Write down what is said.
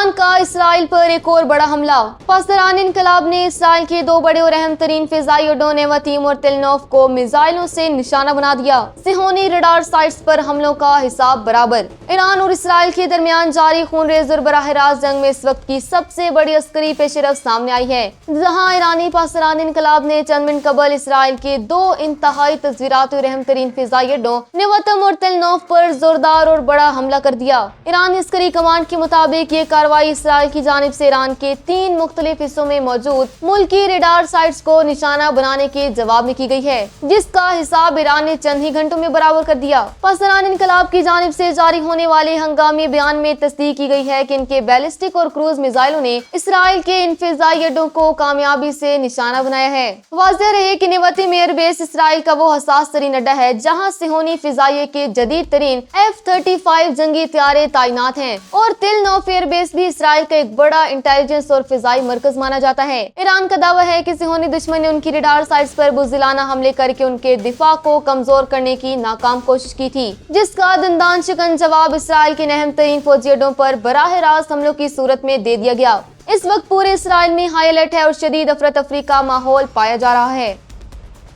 ایران کا اسرائیل پر ایک اور بڑا حملہ۔ پاسداران انقلاب نے اسرائیل کے دو بڑے اور اہم ترین فضائی اڈوں نیواتیم اور تلنوف کو میزائلوں سے نشانہ بنا دیا۔ صہیونی ریڈار سائٹس پر حملوں کا حساب برابر۔ ایران اور اسرائیل کے درمیان جاری خونریز اور براہ راست جنگ میں اس وقت کی سب سے بڑی عسکری پیش رفت سامنے آئی ہے، جہاں ایرانی پاسداران انقلاب نے چند منٹ قبل اسرائیل کے دو انتہائی تصویراتی اور اہم ترین فضائی اڈوں نیواتیم اور تلنوف پر زوردار اور بڑا حملہ کر دیا۔ ایرانی عسکری کمانڈ کے مطابق یہ کارروائی اسرائیل کی جانب سے ایران کے 3 مختلف حصوں میں موجود ملکی ریڈار سائٹس کو نشانہ بنانے کے جواب میں کی گئی ہے، جس کا حساب ایران نے چند ہی گھنٹوں میں برابر کر دیا۔ پاسداران انقلاب کی جانب سے جاری ہونے والے ہنگامی بیان میں تصدیق کی گئی ہے کہ ان کے بیلسٹک اور کروز میزائلوں نے اسرائیل کے ان فضائی اڈوں کو کامیابی سے نشانہ بنایا ہے۔ واضح رہے کہ نیواتیم ایئر بیس اسرائیل کا وہ حساس ترین اڈا ہے جہاں صہیونی فضائیہ کے جدید ترین F-35 جنگی طیارے تعینات ہیں، اور تلنوف ایئر بیس بھی اسرائیل کا ایک بڑا انٹیلیجنس اور فضائی مرکز مانا جاتا ہے۔ ایران کا دعویٰ ہے کہ صہیونی دشمن نے ان کی ریڈار سائٹس پر بزدلانہ حملے کر کے ان کے دفاع کو کمزور کرنے کی ناکام کوشش کی تھی، جس کا دندان شکن جواب اسرائیل کے اہم ترین فوجی اڈوں پر براہ راست حملوں کی صورت میں دے دیا گیا۔ اس وقت پورے اسرائیل میں ہائی الرٹ ہے اور شدید افراتفری کا ماحول پایا جا رہا ہے۔